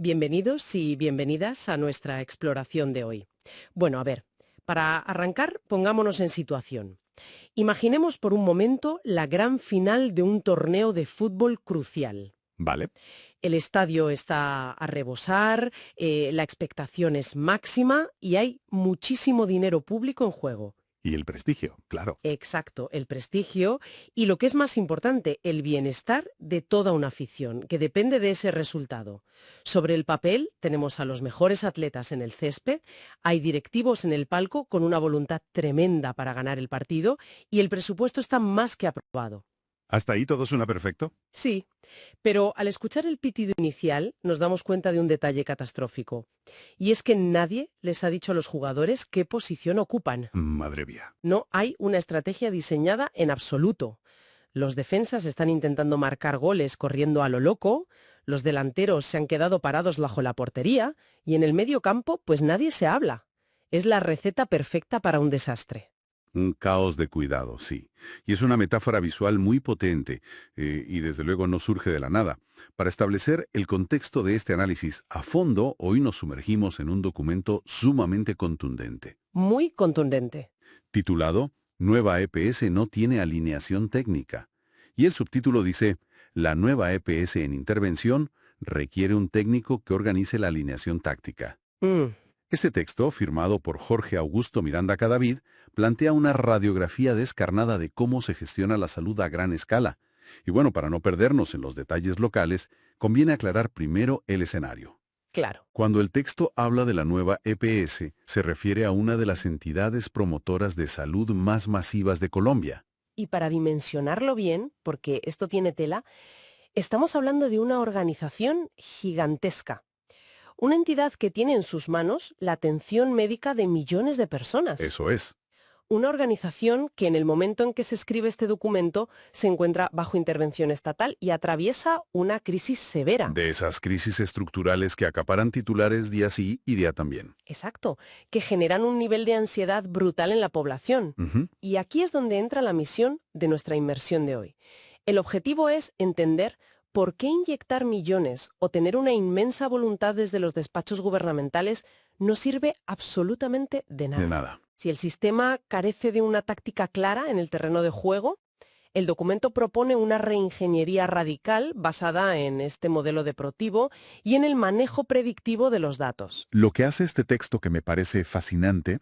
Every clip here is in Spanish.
Bienvenidos y bienvenidas a nuestra exploración de hoy. Bueno, a ver, para arrancar, pongámonos en situación. Imaginemos por un momento la gran final de un torneo de fútbol crucial. Vale. El estadio está a rebosar, la expectación es máxima y hay muchísimo dinero público en juego. Y el prestigio, claro. Exacto, el prestigio y lo que es más importante, el bienestar de toda una afición, que depende de ese resultado. Sobre el papel tenemos a los mejores atletas en el césped, hay directivos en el palco con una voluntad tremenda para ganar el partido y el presupuesto está más que aprobado. ¿Hasta ahí todo suena perfecto? Sí, pero al escuchar el pitido inicial nos damos cuenta de un detalle catastrófico. Y es que nadie les ha dicho a los jugadores qué posición ocupan. Madre mía. No hay una estrategia diseñada en absoluto. Los defensas están intentando marcar goles corriendo a lo loco, los delanteros se han quedado parados bajo la portería y en el medio campo pues nadie se habla. Es la receta perfecta para un desastre. Un caos de cuidado, sí. Y es una metáfora visual muy potente, y desde luego no surge de la nada. Para establecer el contexto de este análisis a fondo, hoy nos sumergimos en un documento sumamente contundente, Muy contundente. titulado Nueva EPS no tiene alineación técnica. Y el subtítulo dice, la nueva EPS en intervención requiere un técnico que organice la alineación táctica. Mm, Este texto, firmado por Jorge Augusto Miranda Cadavid, plantea una radiografía descarnada de cómo se gestiona la salud a gran escala. Y bueno, para no perdernos en los detalles locales, conviene aclarar primero el escenario. claro. Cuando el texto habla de la nueva EPS, se refiere a una de las entidades promotoras de salud más masivas de Colombia. Y para dimensionarlo bien, porque esto tiene tela, estamos hablando de una organización gigantesca. Una entidad que tiene en sus manos la atención médica de millones de personas. Eso es. Una organización que en el momento en que se escribe este documento se encuentra bajo intervención estatal y atraviesa una crisis severa. De esas crisis estructurales que acaparan titulares día sí y día también. Exacto, que generan un nivel de ansiedad brutal en la población. Ujú. Y aquí es donde entra la misión de nuestra inmersión de hoy. El objetivo es entender por qué inyectar millones o tener una inmensa voluntad desde los despachos gubernamentales no sirve absolutamente de nada. De nada. Si el sistema carece de una táctica clara en el terreno de juego, el documento propone una reingeniería radical basada en este modelo deportivo y en el manejo predictivo de los datos. Lo que hace este texto que me parece fascinante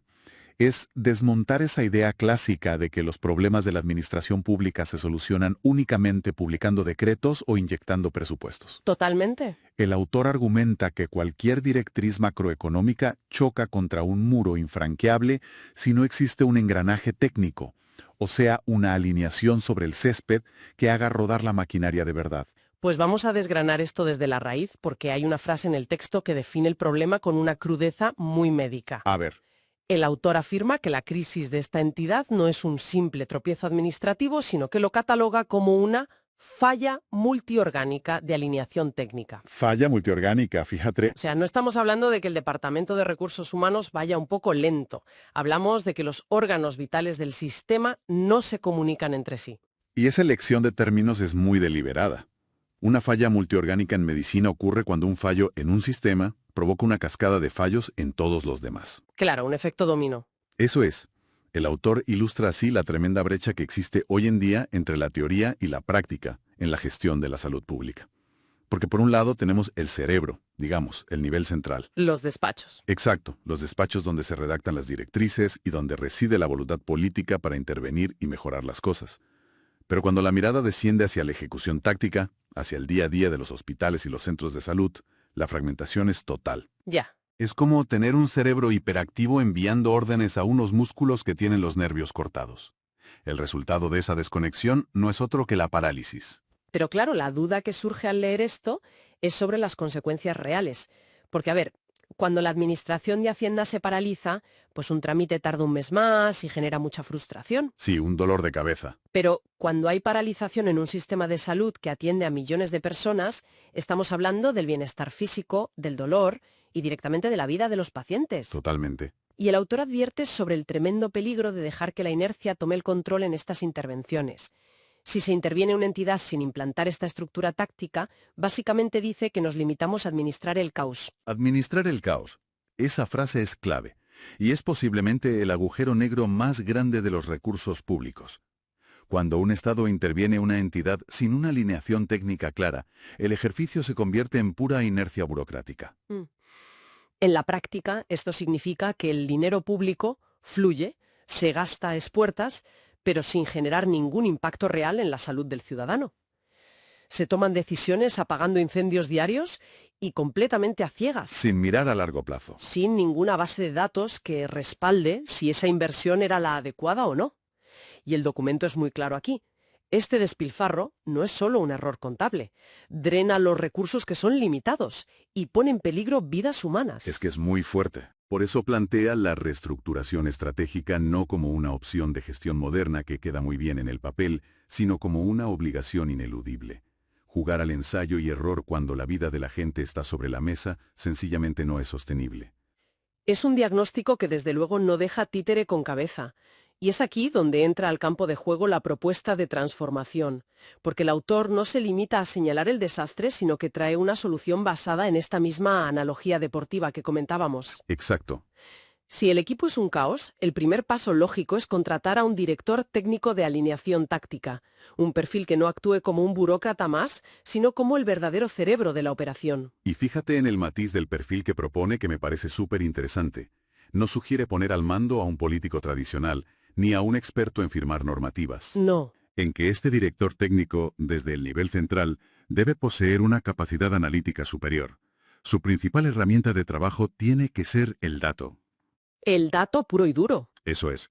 es desmontar esa idea clásica de que los problemas de la administración pública se solucionan únicamente publicando decretos o inyectando presupuestos. Totalmente. El autor argumenta que cualquier directriz macroeconómica choca contra un muro infranqueable si no existe un engranaje técnico, o sea, una alineación sobre el césped que haga rodar la maquinaria de verdad. Pues vamos a desgranar esto desde la raíz porque hay una frase en el texto que define el problema con una crudeza muy médica. A ver, El autor afirma que la crisis de esta entidad no es un simple tropiezo administrativo, sino que lo cataloga como una falla multiorgánica de alineación técnica. falla multiorgánica, fíjate. O sea, no estamos hablando de que el Departamento de Recursos Humanos vaya un poco lento. Hablamos de que los órganos vitales del sistema no se comunican entre sí. Y esa elección de términos es muy deliberada. Una falla multiorgánica en medicina ocurre cuando un fallo en un sistema provoca una cascada de fallos en todos los demás. Claro, un efecto dominó. Eso es. El autor ilustra así la tremenda brecha que existe hoy en día entre la teoría y la práctica en la gestión de la salud pública. Porque por un lado tenemos el cerebro, digamos, el nivel central. Los despachos. Exacto, los despachos donde se redactan las directrices y donde reside la voluntad política para intervenir y mejorar las cosas. Pero cuando la mirada desciende hacia la ejecución táctica, hacia el día a día de los hospitales y los centros de salud, la fragmentación es total. Ya. Es como tener un cerebro hiperactivo enviando órdenes a unos músculos que tienen los nervios cortados. El resultado de esa desconexión no es otro que la parálisis. Pero claro, la duda que surge al leer esto es sobre las consecuencias reales. Porque, a ver, cuando la administración de Hacienda se paraliza, pues un trámite tarda un mes más y genera mucha frustración. Sí, un dolor de cabeza. Pero cuando hay paralización en un sistema de salud que atiende a millones de personas, estamos hablando del bienestar físico, del dolor y directamente de la vida de los pacientes. Totalmente. Y el autor advierte sobre el tremendo peligro de dejar que la inercia tome el control en estas intervenciones. Si se interviene una entidad sin implantar esta estructura táctica, básicamente dice que nos limitamos a administrar el caos. Administrar el caos. Esa frase es clave, y es posiblemente el agujero negro más grande de los recursos públicos. Cuando un Estado interviene una entidad sin una alineación técnica clara, el ejercicio se convierte en pura inercia burocrática. En la práctica, esto significa que el dinero público fluye, se gasta a espuertas, pero sin generar ningún impacto real en la salud del ciudadano. Se toman decisiones apagando incendios diarios y completamente a ciegas, Sin mirar a largo plazo. sin ninguna base de datos que respalde si esa inversión era la adecuada o no. Y el documento es muy claro aquí. Este despilfarro no es solo un error contable, drena los recursos que son limitados y pone en peligro vidas humanas. Es que es muy fuerte. Por eso plantea la reestructuración estratégica no como una opción de gestión moderna que queda muy bien en el papel, sino como una obligación ineludible. Jugar al ensayo y error cuando la vida de la gente está sobre la mesa sencillamente no es sostenible. Es un diagnóstico que desde luego no deja títere con cabeza. Y es aquí donde entra al campo de juego la propuesta de transformación, porque el autor no se limita a señalar el desastre, sino que trae una solución basada en esta misma analogía deportiva que comentábamos. Exacto. Si el equipo es un caos, el primer paso lógico es contratar a un director técnico de alineación táctica, un perfil que no actúe como un burócrata más, sino como el verdadero cerebro de la operación. Y fíjate en el matiz del perfil que propone que me parece súper interesante. No sugiere poner al mando a un político tradicional, ni a un experto en firmar normativas. No. En que este director técnico, desde el nivel central, debe poseer una capacidad analítica superior. Su principal herramienta de trabajo tiene que ser el dato. El dato puro y duro. Eso es.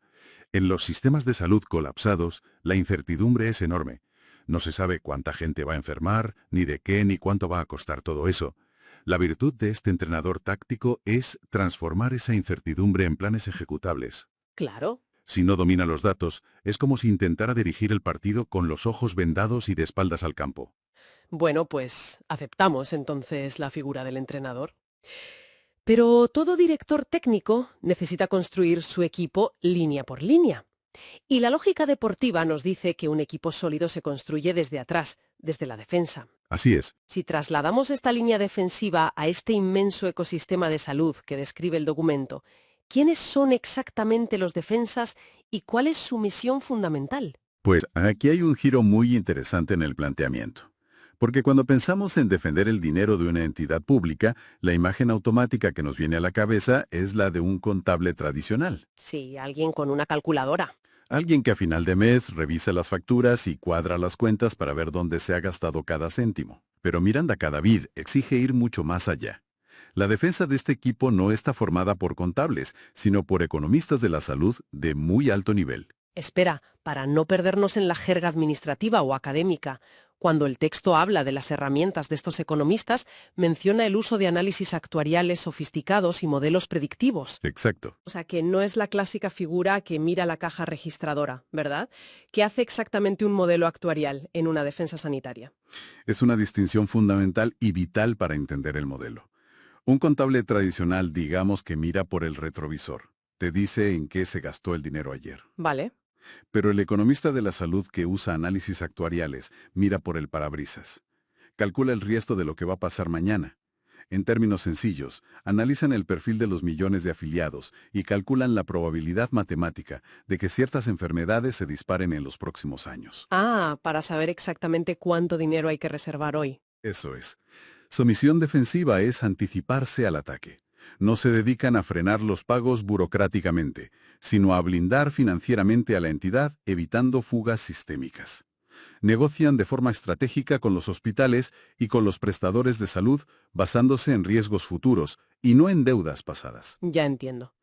En los sistemas de salud colapsados, la incertidumbre es enorme. No se sabe cuánta gente va a enfermar, ni de qué, ni cuánto va a costar todo eso. La virtud de este entrenador táctico es transformar esa incertidumbre en planes ejecutables. Claro. Si no domina los datos, es como si intentara dirigir el partido con los ojos vendados y de espaldas al campo. Bueno, pues aceptamos entonces la figura del entrenador. Pero todo director técnico necesita construir su equipo línea por línea. Y la lógica deportiva nos dice que un equipo sólido se construye desde atrás, desde la defensa. Así es. Si trasladamos esta línea defensiva a este inmenso ecosistema de salud que describe el documento, ¿quiénes son exactamente los defensas y cuál es su misión fundamental? Pues aquí hay un giro muy interesante en el planteamiento. Porque cuando pensamos en defender el dinero de una entidad pública, la imagen automática que nos viene a la cabeza es la de un contable tradicional. Sí, alguien con una calculadora. Alguien que a final de mes revisa las facturas y cuadra las cuentas para ver dónde se ha gastado cada céntimo. Pero Miranda Cadavid exige ir mucho más allá. La defensa de este equipo no está formada por contables, sino por economistas de la salud de muy alto nivel. Espera, para no perdernos en la jerga administrativa o académica, cuando el texto habla de las herramientas de estos economistas, menciona el uso de análisis actuariales sofisticados y modelos predictivos. Exacto. O sea, que no es la clásica figura que mira la caja registradora, ¿verdad? Que hace exactamente un modelo actuarial en una defensa sanitaria. Es una distinción fundamental y vital para entender el modelo. Un contable tradicional, digamos que mira por el retrovisor. Te dice en qué se gastó el dinero ayer. Vale. Pero el economista de la salud que usa análisis actuariales mira por el parabrisas. Calcula el riesgo de lo que va a pasar mañana. En términos sencillos, analizan el perfil de los millones de afiliados y calculan la probabilidad matemática de que ciertas enfermedades se disparen en los próximos años. Ah, para saber exactamente cuánto dinero hay que reservar hoy. Eso es. Su misión defensiva es anticiparse al ataque. No se dedican a frenar los pagos burocráticamente, sino a blindar financieramente a la entidad, evitando fugas sistémicas. Negocian de forma estratégica con los hospitales y con los prestadores de salud, basándose en riesgos futuros y no en deudas pasadas. Ya entiendo.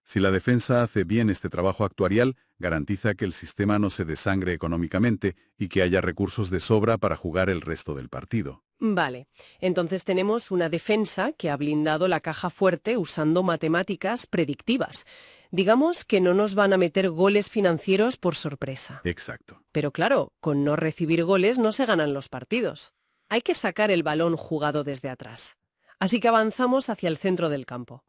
Si la defensa hace bien este trabajo actuarial, garantiza que el sistema no se desangre económicamente y que haya recursos de sobra para jugar el resto del partido. Vale, entonces tenemos una defensa que ha blindado la caja fuerte usando matemáticas predictivas. Digamos que no nos van a meter goles financieros por sorpresa. Exacto. Pero claro, con no recibir goles no se ganan los partidos. Hay que sacar el balón jugado desde atrás. Así que avanzamos hacia el centro del campo.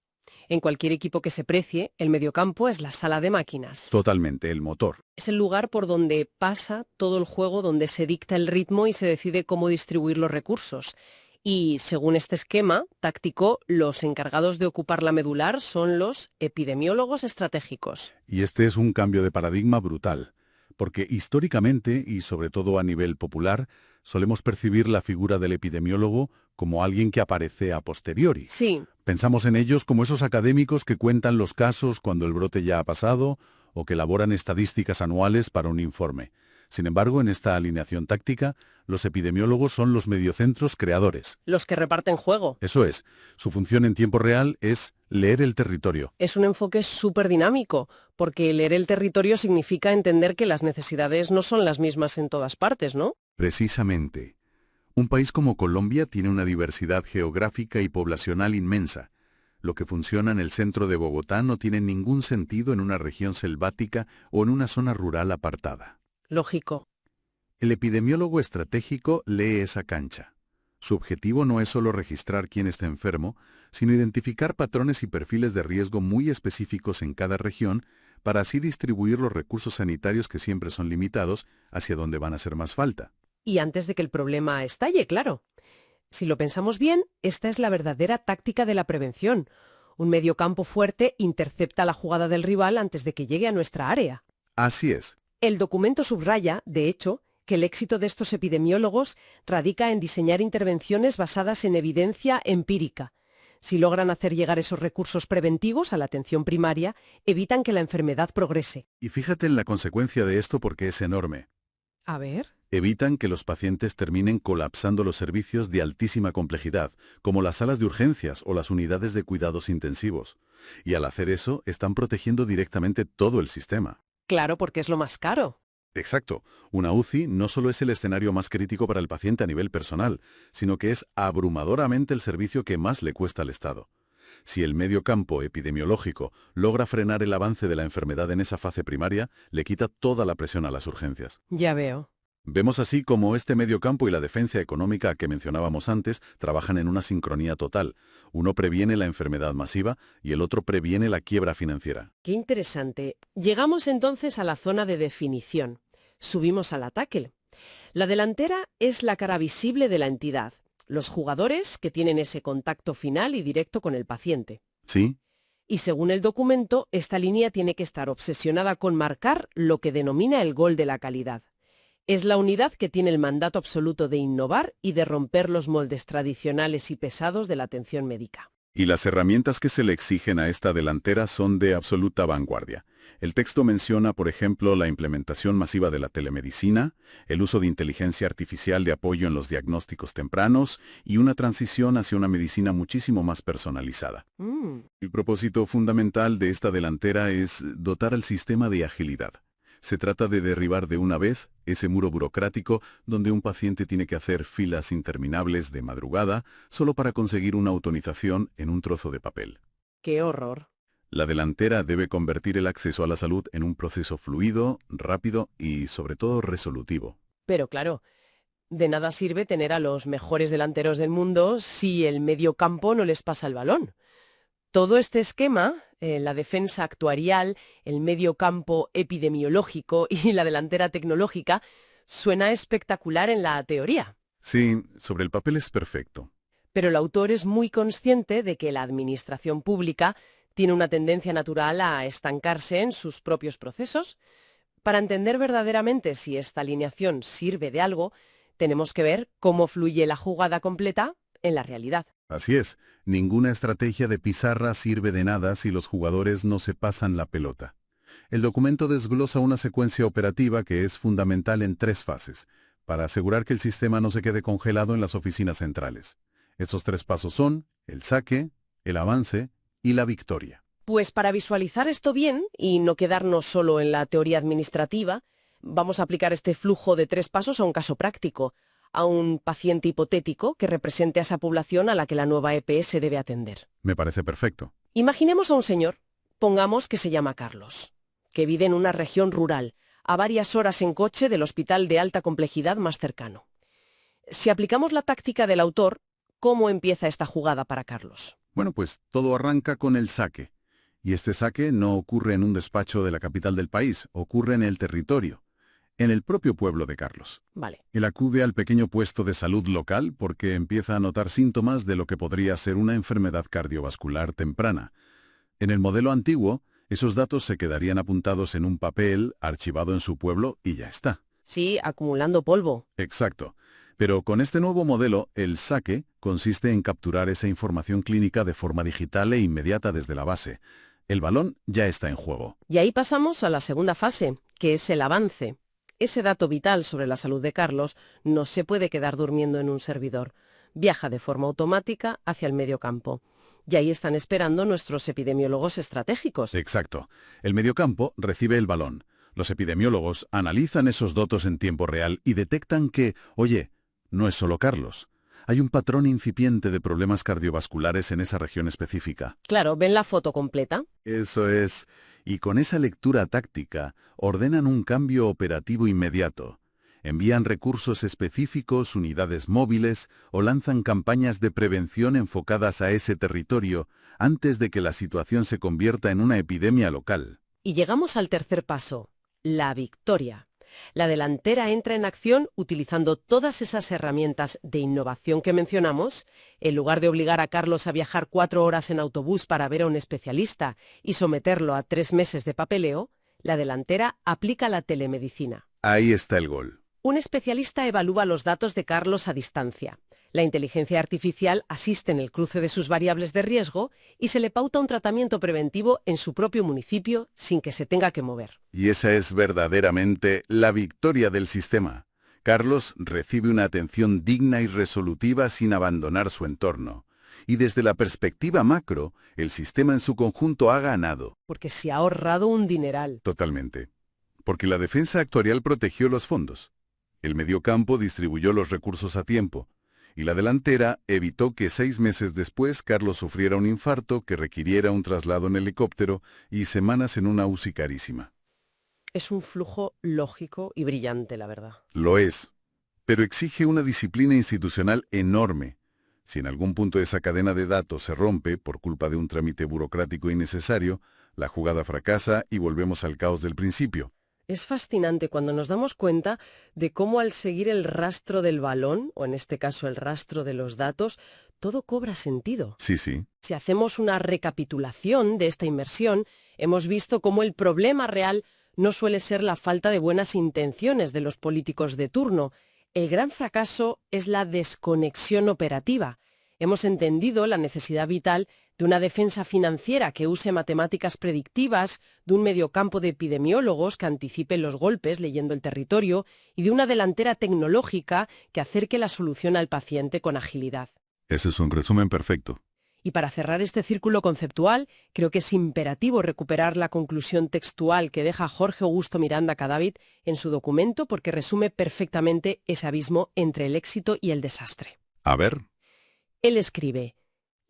En cualquier equipo que se precie, el mediocampo es la sala de máquinas. Totalmente, el motor. Es el lugar por donde pasa todo el juego, donde se dicta el ritmo y se decide cómo distribuir los recursos. Y según este esquema táctico, los encargados de ocupar la medular son los epidemiólogos estratégicos. Y este es un cambio de paradigma brutal, porque históricamente, y sobre todo a nivel popular, solemos percibir la figura del epidemiólogo como alguien que aparece a posteriori. Sí, Pensamos en ellos como esos académicos que cuentan los casos cuando el brote ya ha pasado o que elaboran estadísticas anuales para un informe. Sin embargo, en esta alineación táctica, los epidemiólogos son los mediocentros creadores. los que reparten juego. Eso es, su función en tiempo real es leer el territorio. Es un enfoque súper dinámico, porque leer el territorio significa entender que las necesidades no son las mismas en todas partes, ¿no? Precisamente. Un país como Colombia tiene una diversidad geográfica y poblacional inmensa. Lo que funciona en el centro de Bogotá no tiene ningún sentido en una región selvática o en una zona rural apartada. Lógico. El epidemiólogo estratégico lee esa cancha. Su objetivo no es solo registrar quién está enfermo, sino identificar patrones y perfiles de riesgo muy específicos en cada región para así distribuir los recursos sanitarios que siempre son limitados hacia donde van a hacer más falta. Y antes de que el problema estalle, claro. Si lo pensamos bien, esta es la verdadera táctica de la prevención. Un mediocampo fuerte intercepta la jugada del rival antes de que llegue a nuestra área. Así es. El documento subraya, de hecho, que el éxito de estos epidemiólogos radica en diseñar intervenciones basadas en evidencia empírica. Si logran hacer llegar esos recursos preventivos a la atención primaria, evitan que la enfermedad progrese. Y fíjate en la consecuencia de esto porque es enorme. A ver. Evitan que los pacientes terminen colapsando los servicios de altísima complejidad, como las salas de urgencias o las unidades de cuidados intensivos. Y al hacer eso, están protegiendo directamente todo el sistema. Claro, porque es lo más caro. Exacto. Una UCI no solo es el escenario más crítico para el paciente a nivel personal, sino que es abrumadoramente el servicio que más le cuesta al Estado. Si el medio campo epidemiológico logra frenar el avance de la enfermedad en esa fase primaria, le quita toda la presión a las urgencias. Ya veo. Vemos así como este medio campo y la defensa económica que mencionábamos antes trabajan en una sincronía total. Uno previene la enfermedad masiva y el otro previene la quiebra financiera. Qué interesante. Llegamos entonces a la zona de definición. Subimos al ataque. La delantera es la cara visible de la entidad. Los jugadores que tienen ese contacto final y directo con el paciente. ¿Sí? Y según el documento, esta línea tiene que estar obsesionada con marcar lo que denomina el gol de la calidad. Es la unidad que tiene el mandato absoluto de innovar y de romper los moldes tradicionales y pesados de la atención médica. Y las herramientas que se le exigen a esta delantera son de absoluta vanguardia. El texto menciona, por ejemplo, la implementación masiva de la telemedicina, el uso de inteligencia artificial de apoyo en los diagnósticos tempranos y una transición hacia una medicina muchísimo más personalizada. El propósito fundamental de esta delantera es dotar al sistema de agilidad. Se trata de derribar de una vez ese muro burocrático donde un paciente tiene que hacer filas interminables de madrugada solo para conseguir una autorización en un trozo de papel. ¡Qué horror! La delantera debe convertir el acceso a la salud en un proceso fluido, rápido y, sobre todo, resolutivo. Pero claro, de nada sirve tener a los mejores delanteros del mundo si el medio campo no les pasa el balón. Todo este esquema, la defensa actuarial, el medio campo epidemiológico y la delantera tecnológica, suena espectacular en la teoría. Sí, sobre el papel es perfecto. Pero el autor es muy consciente de que la administración pública tiene una tendencia natural a estancarse en sus propios procesos. Para entender verdaderamente si esta alineación sirve de algo, tenemos que ver cómo fluye la jugada completa en la realidad. Así es, ninguna estrategia de pizarra sirve de nada si los jugadores no se pasan la pelota. El documento desglosa una secuencia operativa que es fundamental en 3 fases, para asegurar que el sistema no se quede congelado en las oficinas centrales. Estos 3 pasos son el saque, el avance y la victoria. Pues para visualizar esto bien y no quedarnos solo en la teoría administrativa, vamos a aplicar este flujo de 3 pasos a un caso práctico, a un paciente hipotético que represente a esa población a la que la nueva EPS debe atender. Me parece perfecto. Imaginemos a un señor, pongamos que se llama Carlos, que vive en una región rural, a varias horas en coche del hospital de alta complejidad más cercano. Si aplicamos la táctica del autor, ¿cómo empieza esta jugada para Carlos? Bueno, pues todo arranca con el saque. Y este saque no ocurre en un despacho de la capital del país, ocurre en el territorio, en el propio pueblo de Carlos. Vale. Él acude al pequeño puesto de salud local porque empieza a notar síntomas de lo que podría ser una enfermedad cardiovascular temprana. En el modelo antiguo, esos datos se quedarían apuntados en un papel, archivado en su pueblo y ya está. Sí, acumulando polvo. Exacto. Pero con este nuevo modelo, el saque consiste en capturar esa información clínica de forma digital e inmediata desde la base. El balón ya está en juego. Y ahí pasamos a la segunda fase, que es el avance. Ese dato vital sobre la salud de Carlos no se puede quedar durmiendo en un servidor. Viaja de forma automática hacia el mediocampo. Y ahí están esperando nuestros epidemiólogos estratégicos. Exacto. El mediocampo recibe el balón. Los epidemiólogos analizan esos datos en tiempo real y detectan que, oye, no es solo Carlos. Hay un patrón incipiente de problemas cardiovasculares en esa región específica. Claro, ven la foto completa. Eso es. Y con esa lectura táctica, ordenan un cambio operativo inmediato. Envían recursos específicos, unidades móviles o lanzan campañas de prevención enfocadas a ese territorio antes de que la situación se convierta en una epidemia local. Y llegamos al tercer paso, la victoria. La delantera entra en acción utilizando todas esas herramientas de innovación que mencionamos. En lugar de obligar a Carlos a viajar 4 horas en autobús para ver a un especialista y someterlo a 3 meses de papeleo, la delantera aplica la telemedicina. Ahí está el gol. Un especialista evalúa los datos de Carlos a distancia. La inteligencia artificial asiste en el cruce de sus variables de riesgo y se le pauta un tratamiento preventivo en su propio municipio sin que se tenga que mover. Y esa es verdaderamente la victoria del sistema. Carlos recibe una atención digna y resolutiva sin abandonar su entorno. Y desde la perspectiva macro, el sistema en su conjunto ha ganado. Porque se ha ahorrado un dineral. Totalmente. Porque la defensa actuarial protegió los fondos. El mediocampo distribuyó los recursos a tiempo. Y la delantera evitó que 6 meses después Carlos sufriera un infarto que requiriera un traslado en helicóptero y semanas en una UCI carísima. Es un flujo lógico y brillante, la verdad. Lo es, pero exige una disciplina institucional enorme. Si en algún punto esa cadena de datos se rompe por culpa de un trámite burocrático innecesario, la jugada fracasa y volvemos al caos del principio. Es fascinante cuando nos damos cuenta de cómo al seguir el rastro del balón, o en este caso el rastro de los datos, todo cobra sentido. Sí, sí. Si hacemos una recapitulación de esta inmersión, hemos visto cómo el problema real no suele ser la falta de buenas intenciones de los políticos de turno. El gran fracaso es la desconexión operativa. Hemos entendido la necesidad vital de una defensa financiera que use matemáticas predictivas, de un mediocampo de epidemiólogos que anticipen los golpes leyendo el territorio y de una delantera tecnológica que acerque la solución al paciente con agilidad. Ese es un resumen perfecto. Y para cerrar este círculo conceptual, creo que es imperativo recuperar la conclusión textual que deja Jorge Augusto Miranda Cadavid en su documento porque resume perfectamente ese abismo entre el éxito y el desastre. A ver. Él escribe: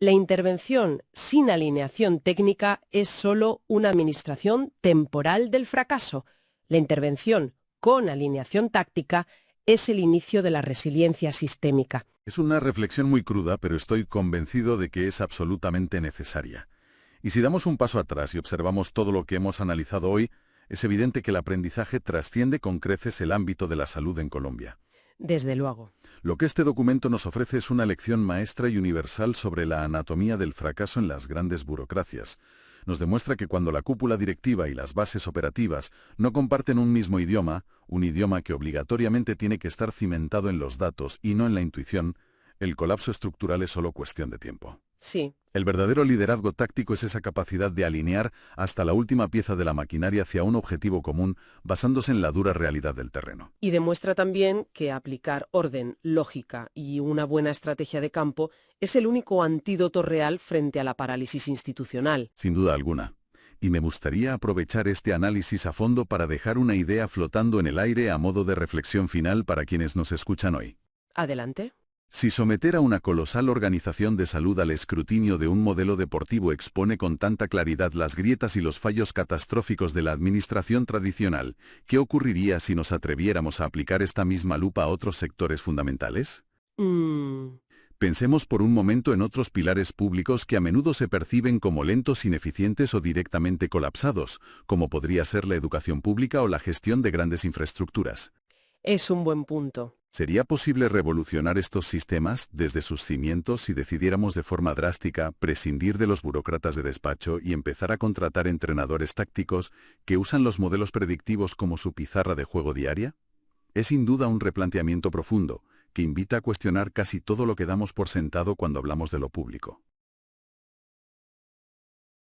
la intervención sin alineación técnica es solo una administración temporal del fracaso. La intervención con alineación táctica es el inicio de la resiliencia sistémica. Es una reflexión muy cruda, pero estoy convencido de que es absolutamente necesaria. Y si damos un paso atrás y observamos todo lo que hemos analizado hoy, es evidente que el aprendizaje trasciende con creces el ámbito de la salud en Colombia. Desde luego. Lo que este documento nos ofrece es una lección maestra y universal sobre la anatomía del fracaso en las grandes burocracias. Nos demuestra que cuando la cúpula directiva y las bases operativas no comparten un mismo idioma, un idioma que obligatoriamente tiene que estar cimentado en los datos y no en la intuición, el colapso estructural es solo cuestión de tiempo. Sí. El verdadero liderazgo táctico es esa capacidad de alinear hasta la última pieza de la maquinaria hacia un objetivo común basándose en la dura realidad del terreno. Y demuestra también que aplicar orden, lógica y una buena estrategia de campo es el único antídoto real frente a la parálisis institucional. Sin duda alguna. Y me gustaría aprovechar este análisis a fondo para dejar una idea flotando en el aire a modo de reflexión final para quienes nos escuchan hoy. Adelante. Si someter a una colosal organización de salud al escrutinio de un modelo deportivo expone con tanta claridad las grietas y los fallos catastróficos de la administración tradicional, ¿qué ocurriría si nos atreviéramos a aplicar esta misma lupa a otros sectores fundamentales? Pensemos por un momento en otros pilares públicos que a menudo se perciben como lentos, ineficientes o directamente colapsados, como podría ser la educación pública o la gestión de grandes infraestructuras. Es un buen punto. ¿Sería posible revolucionar estos sistemas desde sus cimientos si decidiéramos de forma drástica prescindir de los burócratas de despacho y empezar a contratar entrenadores tácticos que usan los modelos predictivos como su pizarra de juego diaria? Es sin duda un replanteamiento profundo, que invita a cuestionar casi todo lo que damos por sentado cuando hablamos de lo público.